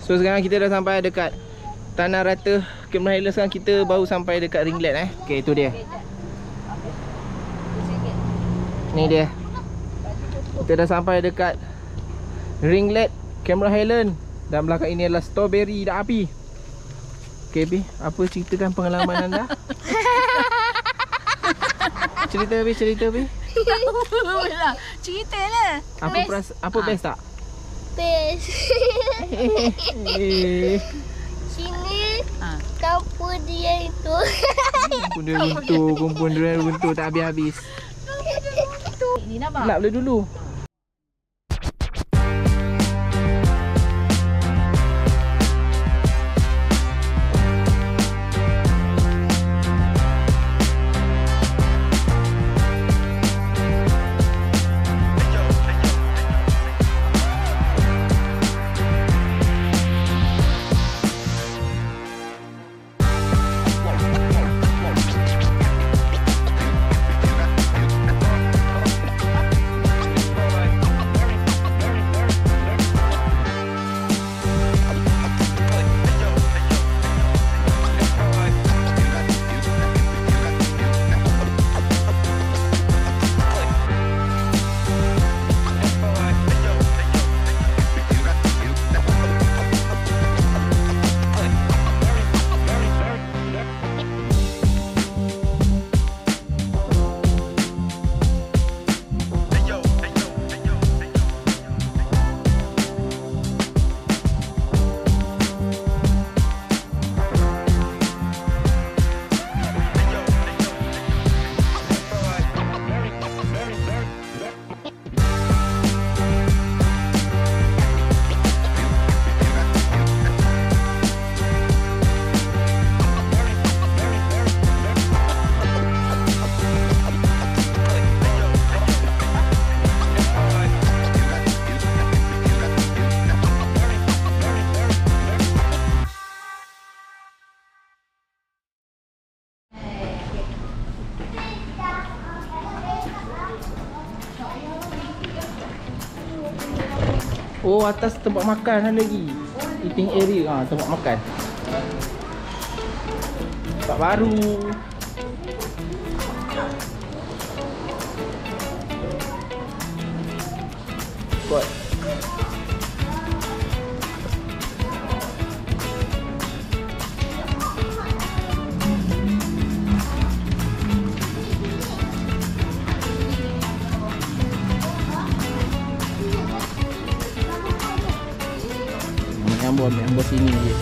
So sekarang kita dah sampai dekat Tanah Rata Cameron Highlands. Sekarang kita baru sampai dekat Ringlet Okay, tu dia. Ni dia. Kita dah sampai dekat Ringlet Cameron Highlands. Dan belakang ini adalah strawberry dah api. Okay, Bi, apa ceritakan pengalaman anda? Cerita Bi. Cerita lah. Apa best tak? Best. Sini kampung dia itu. Kumpul dia runtuh tak habis-habis. Ini nampak? Nak boleh dulu. Oh, atas tempat makan lagi. Eating area, tempat makan. Tempat baru. Kot. Ambil sini je.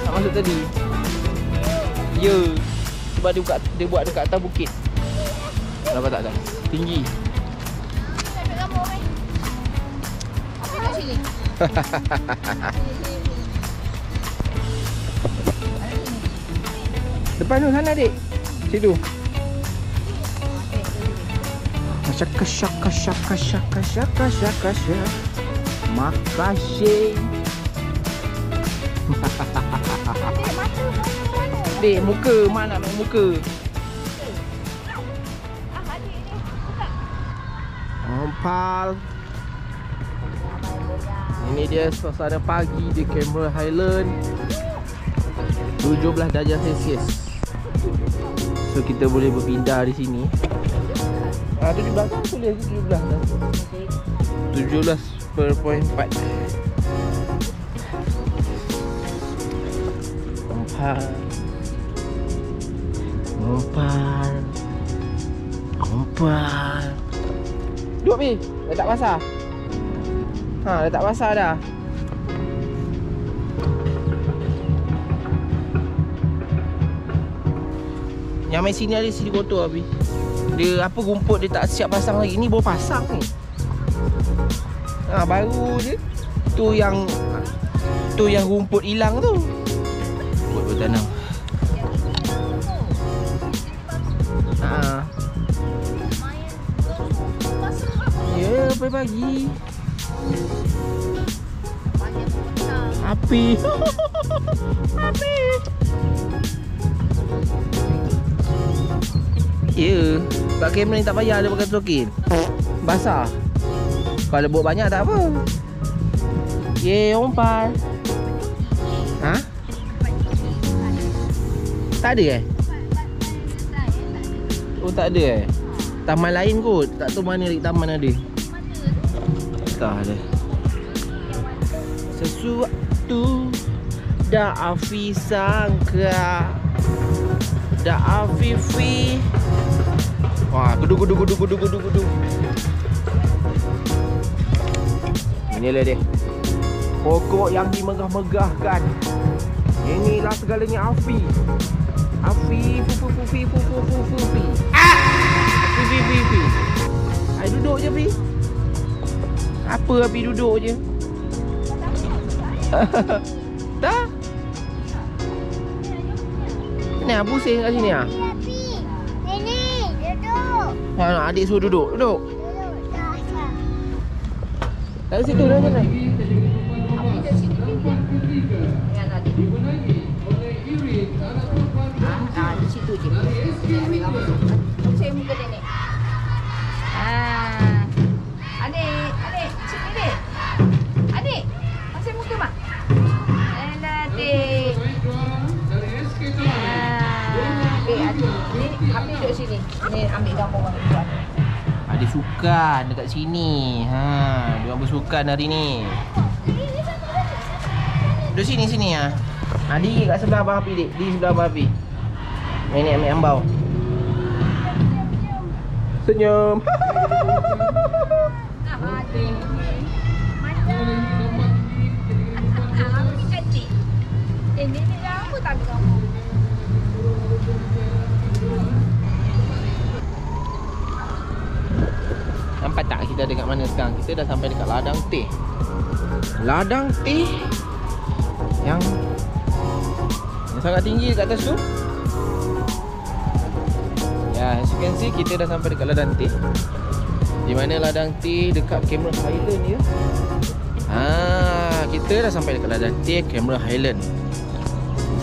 Nak masuk tadi? Ya. Sebab dia buat dekat atas bukit. Nampak tak dah? Tinggi. Depan tu sana adik. Situ. Syaka. Makasih. Dek, muka. Mana nak main muka? Ompal. Ini dia suasana pagi di Cameron Highlands. 17 darjah Celsius. So kita boleh berpindah di sini. 17 kan boleh 17 dah. 17.4. Ompal. Duduk Bi, dah tak basah. Dah tak basah dah. Yang main sini ada sini kotor Abi. Dia apa rumput dia tak siap pasang lagi. Ni baru pasang ni. Baru je. Tu yang rumput hilang tu. Buat bertanam. Ya, pagi-pagi. Panggil putang. Api. Api. Ya, kat kamera ni tak payah dia pakai stokin. Basah. Kalau buat banyak tak apa. Ye, umpan. Ha? Tak ada eh? Oh, tak ada eh? Taman lain kot. Tak tahu mana lagi taman ada. Tak ada. Sesuatu dah Afi sangka, dah Afifi. Wah, gudu. Inilah dia. Pokok yang dimegah-megahkan. Inilah segalanya Afi. Afi, fufi. Afi. Ai duduk je, Pi. Apa Api duduk je? Tak? Ni pusing kat sini ah. Api. Ini duduk. Ha, adik suruh duduk. Duduk. Duduk dah. Kat situ dah mana? Api kat sini juga. Dengan adik. Di situ je. Nenek ambil gambar tu. Saya muka nenek. Adik, sini adik. Adik, masih muka mak. Elah adik. Adik. Ni ambil duduk sini. Ni ambil gambar orang buat. Ada sukan dekat sini. Ha, dia orang bersukan hari ni. Duduk sini ah. Ha, diri kat sebelah abang Api, dik. Di sebelah abang Api. Nenek ambil ambau. Senyum. Adik. Ambil cantik. Ni apa tak ambil gambar? Nampak tak kita dekat mana sekarang? Kita dah sampai dekat ladang teh. Ladang teh yang sangat tinggi dekat atas tu. Ya, as you can see, kita dah sampai dekat ladang teh. Di mana ladang teh dekat Cameron Highland ya. Kita dah sampai dekat ladang teh Cameron Highland.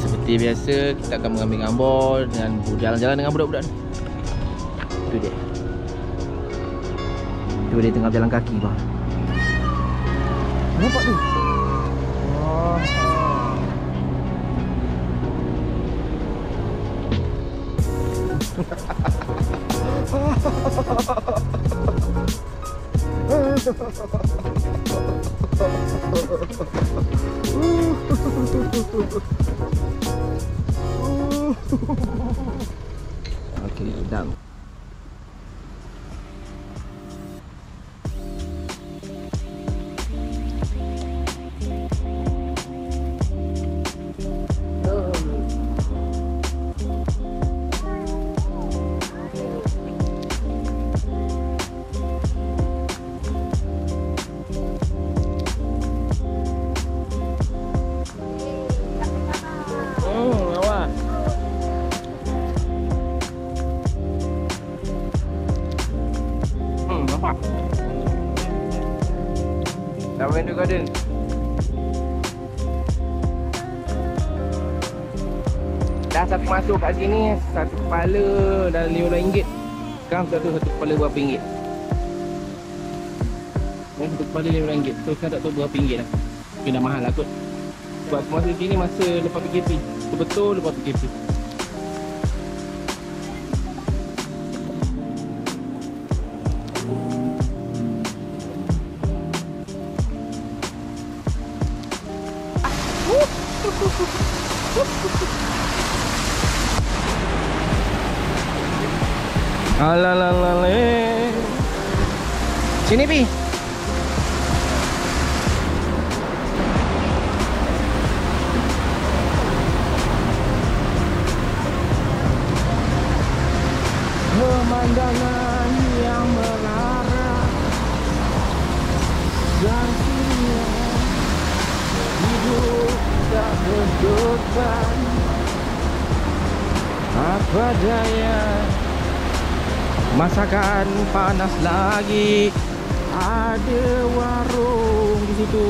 Seperti biasa, kita akan mengambil gambar dengan jalan-jalan dengan budak-budak ni. Itu dia. Tu dia tengah jalan kaki bang. Nampak tu? Oh. Okay, done. Awak. Nampak. Lavender Garden. Dah satu masuk kat sini, satu kepala dah RM15. Sekarang satu kepala berapa ringgit? Satu kepala RM5. So sekarang tak tahu berapa ringgit lah. Mungkin dah mahal lah kot. Sebab masa sini masa lepas PKP. Betul lepas PKP. Alalala. Sini Pi. Pemandangan yang melarat dan sia, hidup tak berbeban. Apa daya, masakan panas lagi. Ada warung di situ.